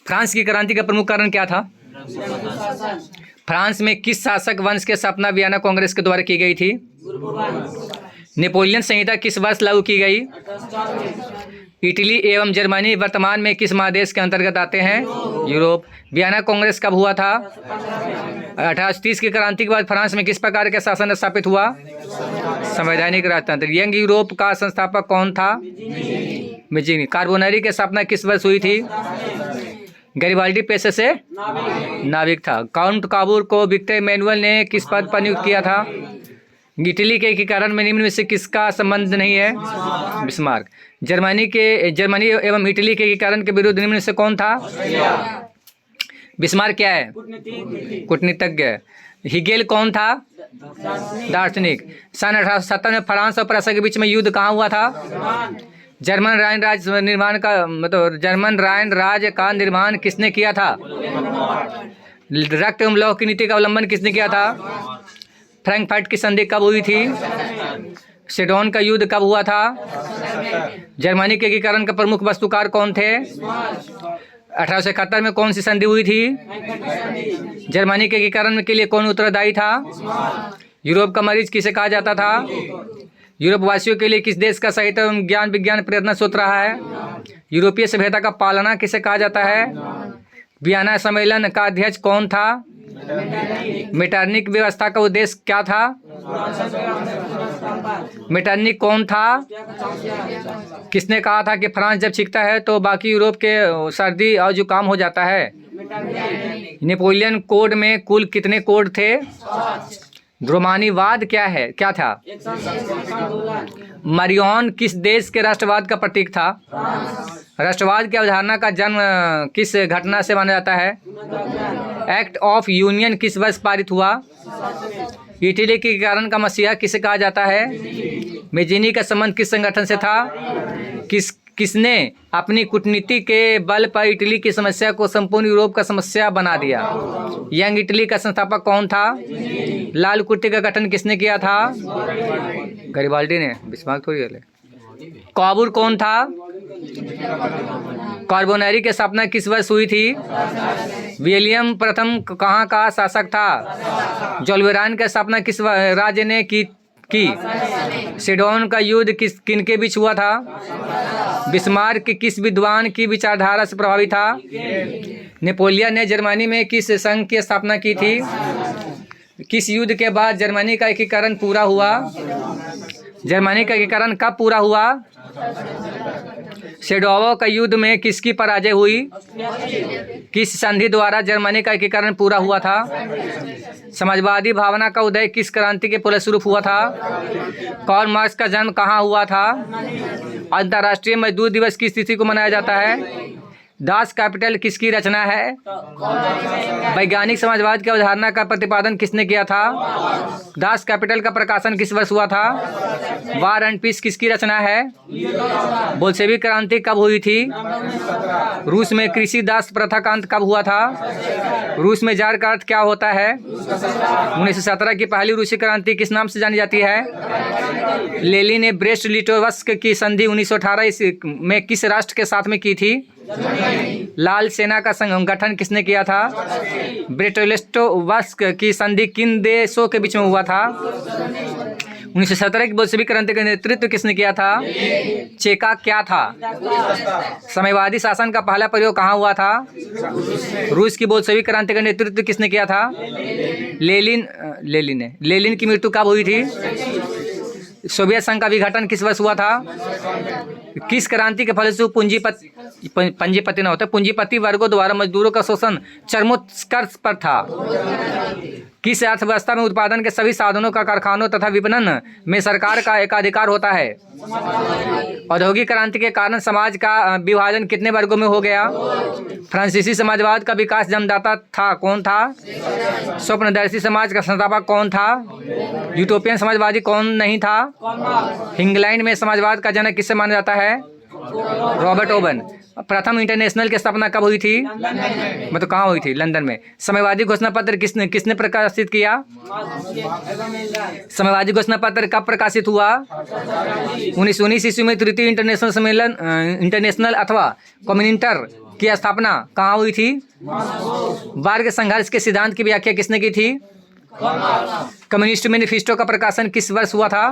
France की क्रांति का प्रमुख कारण क्या था? फ्रांस में किस शासक वंश की स्थापना वियना कांग्रेस के द्वारा की गई थी? नेपोलियन संहिता किस वर्ष लागू की गई? इटली एवं जर्मनी वर्तमान में किस महादेश के अंतर्गत आते हैं? यूरोप। वियना कांग्रेस कब हुआ था? 1830 की क्रांति के बाद फ्रांस में किस प्रकार का शासन स्थापित हुआ? संवैधानिक राजतंत्र। यंग यूरोप का संस्थापक कौन था? मेजीनी। कार्बोनरी की स्थापना किस वर्ष हुई थी? गैरिबाल्डी पेशे से नाविक था। काउंट काबूर को विक्टर मैनुअल ने किस पद पर नियुक्त किया था? इटली के एकीकरण में निम्न में से किसका संबंध नहीं है? बिस्मार्क। जर्मनी एवं इटली के एकीकरण के विरुद्ध निम्न में से कौन था? बिस्मार्क क्या है? कूटनीतिज्ञ। हिगेल कौन था? दार्शनिक। सन 1870 में फ्रांस और प्रूसिया के बीच में युद्ध कहाँ हुआ था? जर्मन राइन राज्य का निर्माण किसने किया था? रक्त एवं लौह की नीति का अवलंबन किसने किया था? फ्रैंकफर्ट की संधि कब हुई थी? सेडोन का युद्ध कब हुआ था? जर्मनी के एकीकरण का प्रमुख वस्तुकार कौन थे? 1871 में कौन सी संधि हुई थी? जर्मनी के एकीकरण के लिए कौन उत्तरदायी था? यूरोप का मरीज किसे कहा जाता था? यूरोप वासियों के लिए किस देश का साहित्य एवं ज्ञान विज्ञान प्रेरणा स्रोत रहा है? यूरोपीय सभ्यता का पालना किसे कहा जाता है? वियना सम्मेलन का अध्यक्ष कौन था? मेटरनिक व्यवस्था का उद्देश्य क्या था? मेटरनिक कौन था? किसने कहा था कि फ्रांस जब छींकता है तो बाकी यूरोप के सर्दी और जुकाम हो जाता है? नेपोलियन कोड में कुल कितने कोड थे? रोमानीवाद क्या था? मरियन किस देश के राष्ट्रवाद का प्रतीक था? राष्ट्रवाद की अवधारणा का जन्म किस घटना से माना जाता है? एक्ट ऑफ यूनियन किस वर्ष पारित हुआ? इटली के कारण का मसीहा किसे कहा जाता है? मेजीनी का संबंध किस संगठन से था? किसने अपनी कूटनीति के बल पर इटली की समस्या को संपूर्ण यूरोप का समस्या बना दिया? यंग इटली का संस्थापक कौन था? लाल कुर्ती का गठन किसने किया था? गैरिबाल्डी ने। बिस्मार्क थोड़ी गले। काबूर कौन था? कार्बोनरी की स्थापना किस वर्ष हुई थी? विलियम प्रथम कहाँ का शासक था? जोल्वेरान की स्थापना किस राज्य ने की? सेडोन का युद्ध किनके बीच हुआ था? बिस्मार्क किस विद्वान की विचारधारा से प्रभावित था? नेपोलियन ने जर्मनी में किस संघ की स्थापना की थी? किस युद्ध के बाद जर्मनी का एकीकरण पूरा हुआ? जर्मनी का एकीकरण कब पूरा हुआ? सेडोवो का युद्ध में किसकी पराजय हुई? किस संधि द्वारा जर्मनी का एकीकरण पूरा हुआ था? समाजवादी भावना का उदय किस क्रांति के फलस्वरूप हुआ था? कार्ल मार्क्स का जन्म कहाँ हुआ था? अंतर्राष्ट्रीय मजदूर दिवस किस तिथि को मनाया जाता है? दास कैपिटल किसकी रचना है? वैज्ञानिक समाजवाद की अवधारणा का प्रतिपादन किसने किया था? दास कैपिटल का प्रकाशन किस वर्ष हुआ था? वार एंड पीस किसकी रचना है? बोल्शेविक क्रांति कब हुई थी? रूस में कृषि दास प्रथा का अंत कब हुआ था? रूस में जार का अर्थ क्या होता है? 1917 की पहली रूसी क्रांति किस नाम से जानी जाती है? लेनिन ने ब्रेस्ट लिटोवस्क की संधि 1918 में किस राष्ट्र के साथ में की थी? लाल सेना का संगठन किसने किया था? ब्रेस्ट-लिटोवस्क की संधि किन देशों के बीच में हुआ था? 1917 की बोल्शेविक क्रांति का नेतृत्व किसने किया था? चेका क्या था? साम्यवादी शासन का पहला प्रयोग कहाँ हुआ था? रूस की बोल्शेविक क्रांति का नेतृत्व किसने किया था? लेनिन ने। लेनिन की मृत्यु कब हुई थी? सोवियत संघ का विघटन किस वर्ष हुआ था? किस क्रांति के फलस्वरूप पूंजीपति न होता? पूंजीपति वर्गों द्वारा मजदूरों का शोषण चरमोत्कर्ष पर था। किस अर्थव्यवस्था में उत्पादन के सभी साधनों का कारखानों तथा विपणन में सरकार का एकाधिकार होता है? औद्योगिक क्रांति के कारण समाज का विभाजन कितने वर्गों में हो गया? फ्रांसीसी समाजवाद का विकास जन्मदाता था कौन था? स्वप्नदर्शी समाज का संस्थापक कौन था? यूटोपियन समाजवादी कौन नहीं था? इंग्लैंड में समाजवाद का जनक किससे माना जाता है? Robert oven. प्रथम इंटरनेशनल की स्थापना कब हुई थी? मतलब कहाँ हुई थी? लंदन में। साम्यवादी घोषणा पत्र किसने प्रकाशित किया? साम्यवादी घोषणा पत्र कब प्रकाशित हुआ? 1919 ईस्वी में तृतीय इंटरनेशनल सम्मेलन इंटरनेशनल अथवा कम्युनिटर की स्थापना कहाँ हुई थी? वर्ग संघर्ष के सिद्धांत की व्याख्या किसने की थी? कम्युनिस्ट मैनिफेस्टो का प्रकाशन किस वर्ष हुआ था?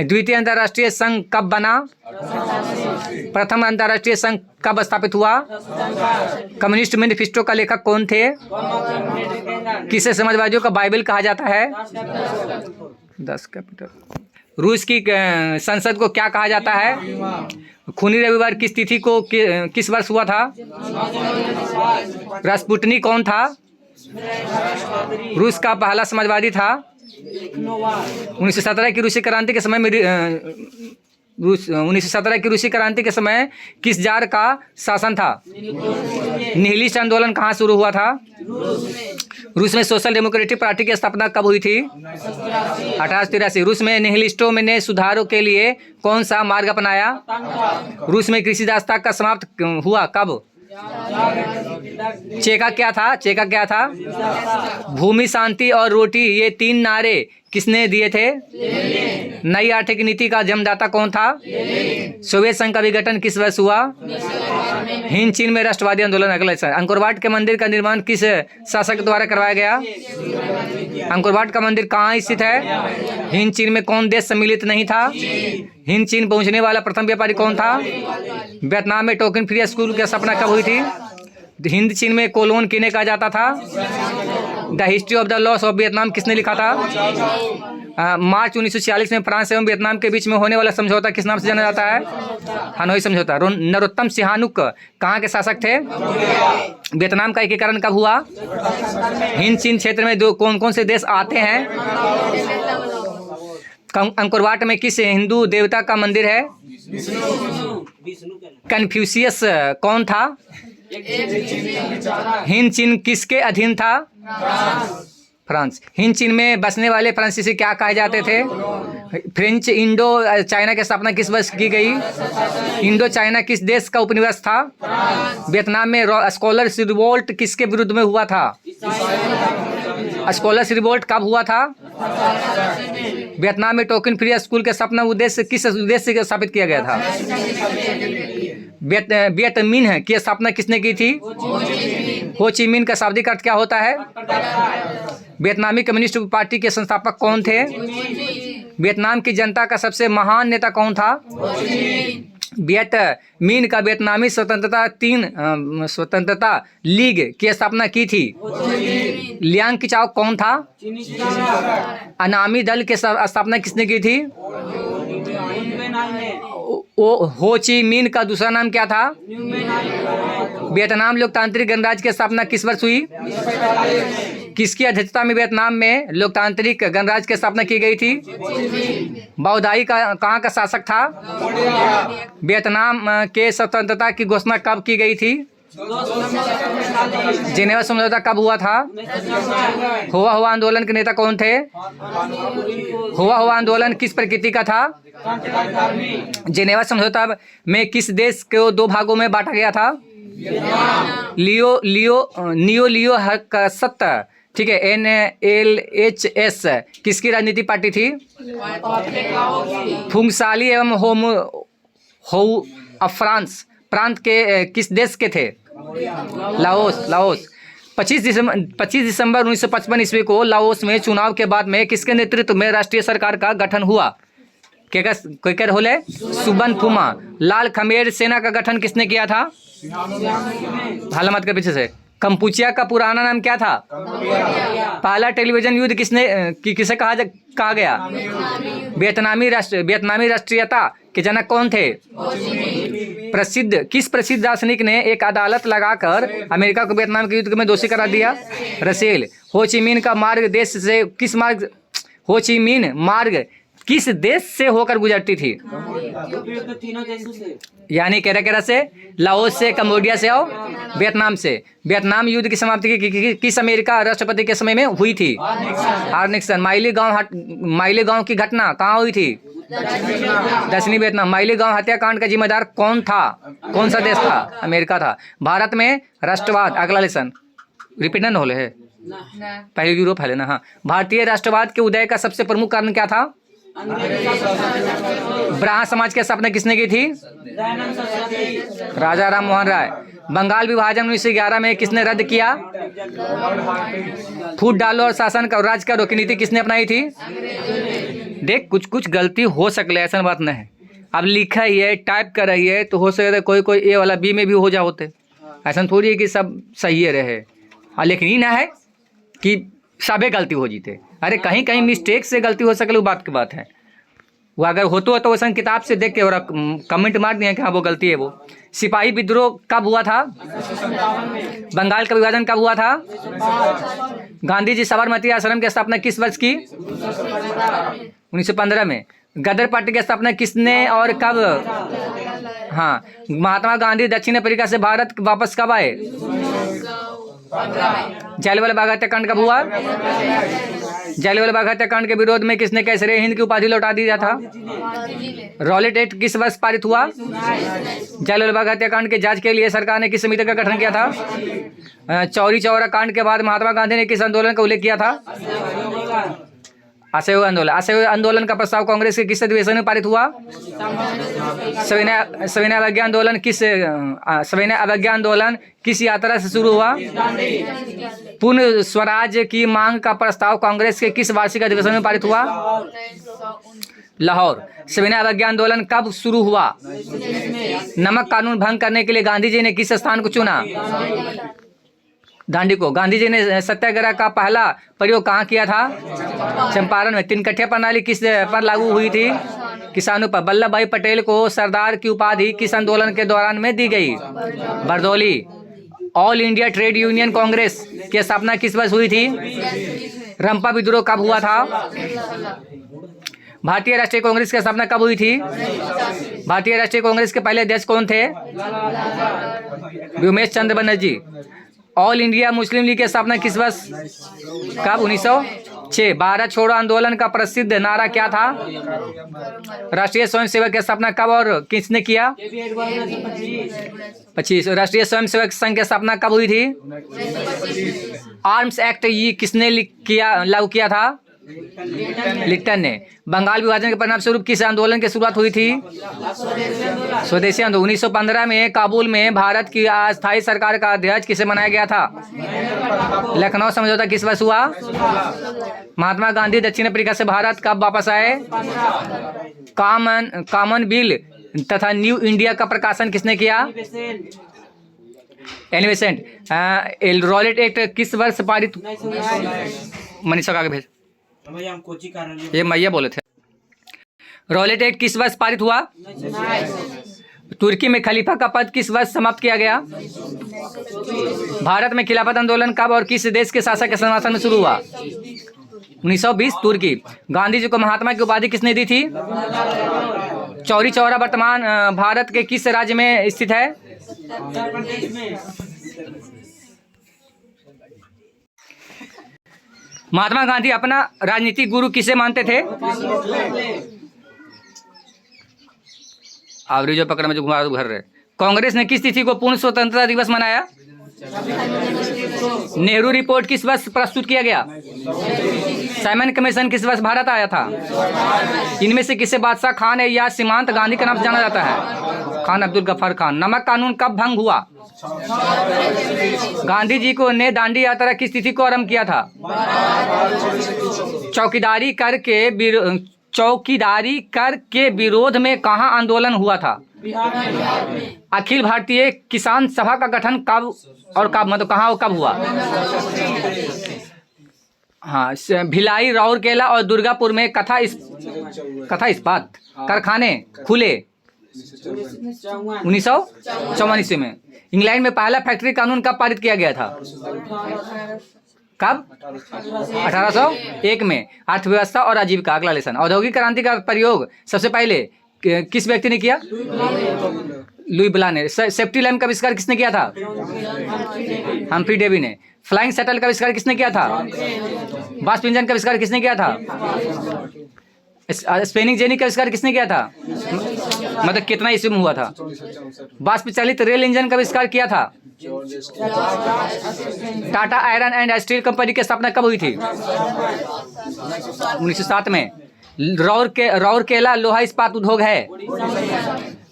द्वितीय अंतर्राष्ट्रीय संघ कब बना? प्रथम अंतर्राष्ट्रीय संघ कब स्थापित हुआ? कम्युनिस्ट मैनिफेस्टो का लेखक कौन थे? किसे समाजवादियों का बाइबल कहा जाता है? 10 कैपिटल। रूस की संसद को क्या कहा जाता है? खूनी रविवार किस तिथि को किस वर्ष हुआ था? रास्पुटिन कौन था? रूस का पहला समाजवादी था। 1917 की रूसी क्रांति के समय में 1917 की रूसी क्रांति के समय किस जार का शासन था? निहिलिस्ट आंदोलन कहाँ शुरू हुआ था? रूस में सोशल डेमोक्रेटिक पार्टी की स्थापना कब हुई थी? 1883। रूस में निहिलिस्टों ने सुधारों के लिए कौन सा मार्ग अपनाया? रूस में कृषि दासता का समाप्त हुआ कब? चेका क्या था? चेका क्या था? भूमि, शांति और रोटी, ये 3 नारे किसने दिए थे? नई आर्थिक नीति का जन्मदाता कौन था? सोवियत संघ का विघटन किस वर्ष हुआ? हिंद चीन में राष्ट्रवादी आंदोलन। अगला सर, अंकोरवाट के मंदिर का निर्माण किस शासक द्वारा करवाया गया? अंकोरवाट का मंदिर कहाँ स्थित है? हिंद चीन में कौन देश सम्मिलित नहीं था? हिंद चीन पहुंचने वाला प्रथम व्यापारी कौन था? वियतनाम में टोकन फ्री स्कूल की स्थापना कब हुई थी? हिंद चीन में कोलोन किन्हें कहा जाता था? The history of the loss of Vietnam किसने लिखा था? मार्च 1946 में फ्रांस एवं वियतनाम के बीच में होने वाला समझौता किस नाम से जाना जाता है? हनोई समझौता। नरोत्तम सिहानुक कहाँ के शासक थे? वियतनाम का एकीकरण कब हुआ? हिंद चीन क्षेत्र में कौन कौन से देश आते हैं? अंकोरवाट में किस हिंदू देवता का मंदिर है? कन्फ्यूशियस कौन था? हिंद चीन किसके अधीन था? फ्रांस। हिंद चीन में बसने वाले फ्रांसीसी क्या कहे जाते थे? फ्रेंच। इंडो चाइना की स्थापना किस वर्ष की गई? इंडो चाइना किस देश का उपनिवेश था? वियतनाम में स्कॉलर्स रिवोल्ट किसके विरुद्ध में हुआ था? स्कॉलर्स रिवोल्ट कब हुआ था? वियतनाम में टोकन फ्री स्कूल के सपना उद्देश्य किस उद्देश्य से स्थापित किया गया था? वियतमिन की स्थापना किसने की थी? हो ची मिन का शाब्दिक अर्थ क्या होता है? वियतनामी कम्युनिस्ट पार्टी के संस्थापक कौन थे? वियतनाम की जनता का सबसे महान नेता कौन था? वियतमिन का वियतनामी स्वतंत्रता लीग की स्थापना की थी। लियांग किचाओ कौन था? अनामी दल की स्थापना किसने की थी? हो ची मिन का दूसरा नाम क्या था? वियतनाम लोकतांत्रिक गणराज्य की स्थापना किस वर्ष हुई? किसकी अध्यक्षता में वियतनाम में लोकतांत्रिक गणराज्य की स्थापना की गई थी? बाओदाई का कहाँ का शासक था? वियतनाम के स्वतंत्रता की घोषणा कब की गई थी? जिनेवा समझौता कब हुआ था? हुआ हुआ आंदोलन के नेता कौन थे? हुआ हुआ आंदोलन किस प्रकृति का था? जिनेवा समझौता में किस देश को 2 भागों में बांटा गया था? लियो हक सत्ता, ठीक है, NLHS किसकी राजनीतिक पार्टी थी? फुंगसाली एवं हो फ्रांस प्रांत के किस देश के थे? लाओस। 25 दिसंबर 1955 ईस्वी को लाओस में चुनाव के बाद में किसके नेतृत्व में राष्ट्रीय सरकार का गठन हुआ? कोई होले? सुबन फुमा। लाल खमेर सेना का गठन किसने किया था? हाला मत कर पीछे से। कंपुचिया का पुराना नाम क्या था? पहला टेलीविजन युद्ध किसे कहा गया? वियतनामी राष्ट्रीयता के जनक कौन थे? किस प्रसिद्ध दार्शनिक ने एक अदालत लगाकर अमेरिका को वियतनाम के युद्ध में दोषी करार दिया? रसेल। हो ची मिन का हो ची मिन मार्ग किस देश से होकर गुजरती थी? यानी केरा से, लाओस से, कंबोडिया से और वियतनाम से। वियतनाम युद्ध की समाप्ति किस अमेरिका राष्ट्रपति के समय में हुई थी? Hard Nixon. माइली गांव की घटना कहाँ हुई थी? दक्षिणी वियतनाम। माइली गांव हत्याकांड का जिम्मेदार कौन था? कौन सा देश था? अमेरिका था। भारत में राष्ट्रवाद, अगला लेसन रिपीट न होले है, पहले यूरोप है ना। हाँ, भारतीय राष्ट्रवाद के उदय का सबसे प्रमुख कारण क्या था? ब्राह्मण समाज की स्थापना किसने की थी? राजा राम मोहन राय। बंगाल विभाजन 1911 में किसने रद्द किया? फूट डालो और शासन का राज करो की नीति किसने अपनाई थी? देख कुछ कुछ गलती हो सकले, ऐसा बात नहीं है। अब लिखा ही है, टाइप कर रही है, तो हो सकता कोई कोई ए वाला बी में भी हो जा होते, ऐसा थोड़ी है कि सब सही रहे। लेकिन ये ना है कि सबे गलती हो जीते। अरे कहीं कहीं मिस्टेक से गलती हो सके, वो बात की बात है। वो अगर होतो है तो वैसा किताब से देख के और कमेंट मार दिया कि हाँ वो गलती है। वो सिपाही विद्रोह कब हुआ था? बंगाल का विभाजन कब हुआ था? गांधी जी साबरमती आश्रम की स्थापना किस वर्ष की? 1915 में। गदर पार्टी की स्थापना किसने और कब? हाँ, महात्मा गांधी दक्षिण अफ्रीका से भारत वापस कब आए? जालियांवाला बाग हत्याकांड कब हुआ? जालियांवाला बाग हत्याकांड के विरोध में किसने कैसरे हिंद की उपाधि लौटा दिया था? रॉलेट एक्ट किस वर्ष पारित हुआ? जालियांवाला बाग हत्याकांड के जांच के लिए सरकार ने किस समिति का गठन किया था? चौरी चौरा कांड के बाद महात्मा गांधी ने किस आंदोलन का उल्लेख किया था? असहयोग आंदोलन। असहयोग आंदोलन का प्रस्ताव कांग्रेस के किस अधिवेशन में पारित हुआ? सविनय अवज्ञा आंदोलन किस यात्रा से शुरू हुआ? पूर्ण स्वराज की मांग का प्रस्ताव कांग्रेस के किस वार्षिक अधिवेशन में पारित हुआ? लाहौर। सविनय अवज्ञा आंदोलन कब शुरू हुआ? नमक कानून भंग करने के लिए गांधी जी ने किस स्थान को चुना? दांडी को। गांधी जी ने सत्याग्रह का पहला प्रयोग कहाँ किया था? चंपारण में। तीन कठिया प्रणाली किस पर लागू हुई थी? किसानों पर। वल्लभ भाई पटेल को सरदार की उपाधि किस आंदोलन के दौरान में दी गई? Bardoli. All India trade union Congress की स्थापना किस वर्ष हुई थी? रंपा विद्रोह कब हुआ था? भारतीय राष्ट्रीय कांग्रेस की स्थापना कब हुई थी? भारतीय राष्ट्रीय कांग्रेस के पहले अध्यक्ष कौन थे? Vyomesh Chandra Banerjee. All India Muslim League की स्थापना किस वर्ष? कब? 1906। भारत छोड़ो आंदोलन का प्रसिद्ध नारा क्या था? राष्ट्रीय स्वयंसेवक की स्थापना कब और किसने किया? 25। राष्ट्रीय स्वयंसेवक संघ की स्थापना कब हुई थी? आर्म्स एक्ट ये किसने लागू किया था? लिट्टन ने। बंगाल विभाजन के परिणाम स्वरूप किस आंदोलन की शुरुआत हुई थी? स्वदेशी आंदोलन। 1915 में काबुल में भारत की अस्थायी सरकार का अध्यक्ष किसे बनाया गया था? लखनऊ समझौता किस वर्ष हुआ? महात्मा गांधी दक्षिण अफ्रीका से भारत कब वापस आए? कॉमन बिल तथा न्यू इंडिया का प्रकाशन किसने किया? एनिवेसेंट। रॉलेट एक्ट किस वर्ष पारित? मनीषा का आगे भेज। ये मैया बोले थे। रॉलेट एक्ट किस वर्ष पारित हुआ? तुर्की में खलीफा का पद किस वर्ष समाप्त किया गया? भारत में खिलाफत आंदोलन कब और किस देश के शासक के शासन में शुरू हुआ? 1920। तुर्की। गांधी जी को महात्मा की उपाधि किसने दी थी? चौरी चौरा वर्तमान भारत के किस राज्य में स्थित है? महात्मा गांधी अपना राजनीतिक गुरु किसे मानते थे? आवरी जो पकड़ में जो घुमा भर रहे। कांग्रेस ने किस तिथि को पूर्ण स्वतंत्रता दिवस मनाया? नेहरू रिपोर्ट किस वर्ष प्रस्तुत किया गया? साइमन कमीशन किस वर्ष भारत आया था? इनमें से किसे बादशाह खान या सीमांत गांधी का नाम से जाना जाता है? खान अब्दुल गफ्फार खान। नमक कानून कब भंग हुआ? गांधी जी को ने दांडी यात्रा किस तिथि को आरंभ किया था? चौकीदारी कर के विरोध में कहाँ आंदोलन हुआ था? अखिल भारतीय किसान सभा का गठन कब और कब, मतलब कहाँ और कब हुआ? हाँ, भिलाई, राउरकेला और दुर्गापुर में कथा इस्पात कारखाने खुले 1954 में। इंग्लैंड में पहला फैक्ट्री कानून कब पारित किया गया था? कब? 1801 में। अर्थव्यवस्था और आजीविका, अगला लेसन। औद्योगिक क्रांति का प्रयोग सबसे पहले किस व्यक्ति ने किया? लुई ब्ला ने। सेफ्टी लैम्प का आविष्कार किसने किया था? हम्फ्री डेवी ने। फ्लाइंग शटल का आविष्कार किसने किया था? वाष्प इंजन का आविष्कार किसने किया था? स्पेनिंग जेनी का आविष्कार किसने किया था? मतलब कितना ईस्वी में हुआ था? वाष्प चालित रेल इंजन का आविष्कार किया था? Tata iron and steel company की स्थापना कब हुई थी? 1907 में। राउरकेला लोहा इस्पात उद्योग है।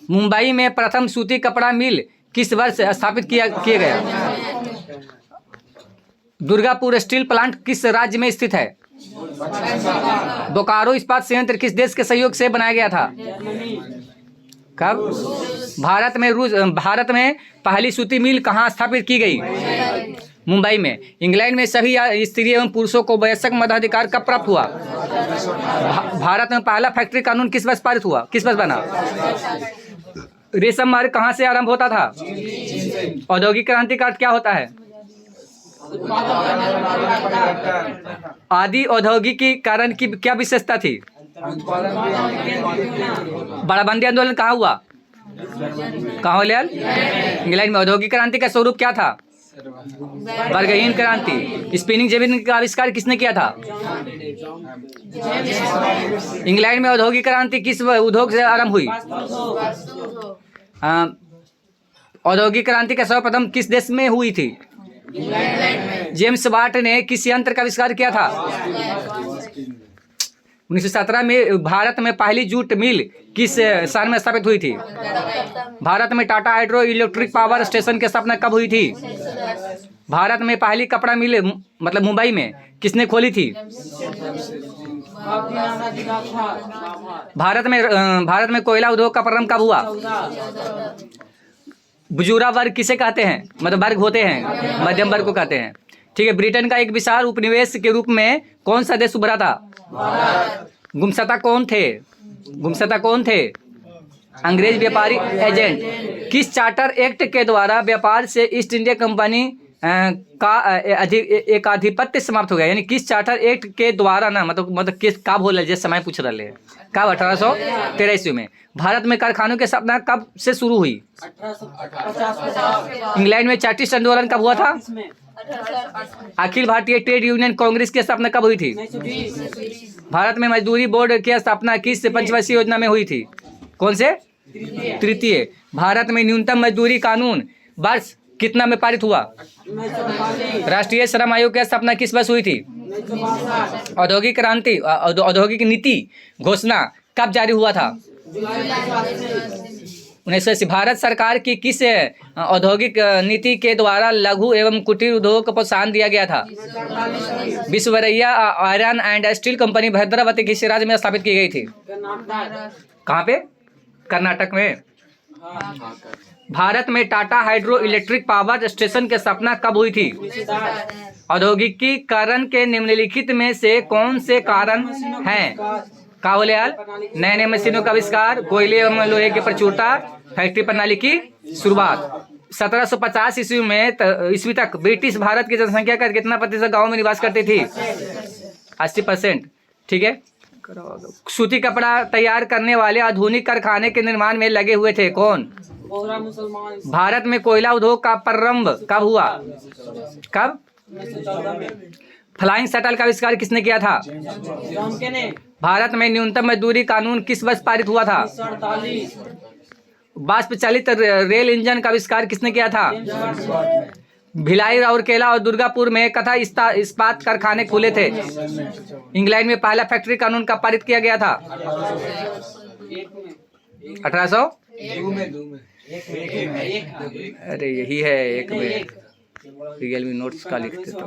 मुंबई में प्रथम सूती कपड़ा मिल किस वर्ष स्थापित किए गए? दुर्गापुर स्टील प्लांट किस राज्य में स्थित है? बोकारो इस्पात संयंत्र किस देश के सहयोग से बनाया गया था? कब? भारत में पहली सूती मिल कहाँ स्थापित की गई? मुंबई में। इंग्लैंड में सभी स्त्री एवं पुरुषों को वयस्क मताधिकार कब प्राप्त हुआ? भारत में पहला फैक्ट्री कानून किस वर्ष पारित हुआ, किस वर्ष बना? रेशम मार्ग कहाँ से आरंभ होता था? औद्योगिक क्रांति का अर्थ क्या होता है? आदि औद्योगिकीकरण की क्या विशेषता थी? बड़ाबंदी आंदोलन कहाँ हुआ? कहाँ हुआ? इंग्लैंड में। औद्योगिक क्रांति का स्वरूप क्या था? वर्गहीन क्रांति। स्पिनिंग जेनी का आविष्कार किसने किया था? इंग्लैंड में औद्योगिक क्रांति किस उद्योग से आरंभ हुई? औद्योगिक क्रांति का सर्वप्रथम किस देश में हुई थी? जेम्स वाट ने किस यंत्र का आविष्कार किया था? 1917 में। भारत में पहली जूट मिल किस साल में स्थापित हुई थी? भारत में Tata hydro electric power station की स्थापना कब हुई थी? भारत में पहली कपड़ा मिल मतलब मुंबई में किसने खोली थी? भारत में कोयला उद्योग का प्रारंभ कब हुआ? बुजुर्ग वर्ग किसे कहते हैं? मतलब वर्ग होते हैं, मध्यम वर्ग को कहते हैं। ठीक है। ब्रिटेन का एक विशाल उपनिवेश के रूप में कौन सा देश उभरा था? गुमशुदा कौन थे? अंग्रेज व्यापारी एजेंट। किस चार्टर एक्ट के द्वारा व्यापार से ईस्ट इंडिया कंपनी का एकाधिपत्य समाप्त हो गया? यानी किस चार्टर एक्ट के द्वारा ना मतलब किस का बोल जैसे समय पूछ रहे हैं कब? 1813 ईस्वी में। भारत में कारखानों की स्थापना कब से शुरू हुई? 1850। इंग्लैंड में चार्टिस्ट आंदोलन कब हुआ था? अखिल भारतीय ट्रेड यूनियन कांग्रेस की स्थापना कब हुई थी? भारत में मजदूरी बोर्ड की स्थापना किस पंचवर्षीय योजना में हुई थी? कौन से? तृतीय। भारत में न्यूनतम मजदूरी कानून वर्ष कितना में पारित हुआ? राष्ट्रीय श्रम आयोग की स्थापना किस वर्ष हुई थी? औद्योगिक क्रांति औद्योगिक नीति घोषणा कब जारी हुआ था? 1980। भारत सरकार की किस औद्योगिक नीति के द्वारा लघु एवं कुटीर उद्योग को प्रोत्साहन दिया गया था? Visvesvaraya iron and steel company Bhadravati किस राज्य में स्थापित की गई थी? कहाँ पे? कर्नाटक में। भारत में Tata hydro electric power station की स्थापना कब हुई थी? औद्योगिकीकरण के निम्नलिखित में से कौन से कारण हैं? कावलियाल नए नए मशीनों का आविष्कार, कोयले एवं लोहे की प्रचुरता, फैक्ट्री प्रणाली की शुरुआत। 1750 ईस्वी तक ब्रिटिश भारत की जनसंख्या का कितना प्रतिशत गाँव में निवास करती थी? 80%। ठीक है। सूती कपड़ा तैयार करने वाले आधुनिक कारखाने के निर्माण में लगे हुए थे कौन? भारत में कोयला उद्योग का प्रारंभ कब हुआ? कब? फ्लाइंग शटल का आविष्कार किसने किया था? भारत में न्यूनतम मजदूरी कानून किस वर्ष पारित हुआ था? वाष्प चालित रेल इंजन का आविष्कार किसने किया था? भिलाई, राउरकेला और दुर्गापुर में कथा इस्पात कारखाने खुले थे। इंग्लैंड में पहला फैक्ट्री कानून कब पारित किया गया था? 1800। अरे यही है एक में रियलमी नोट्स का लिखते तो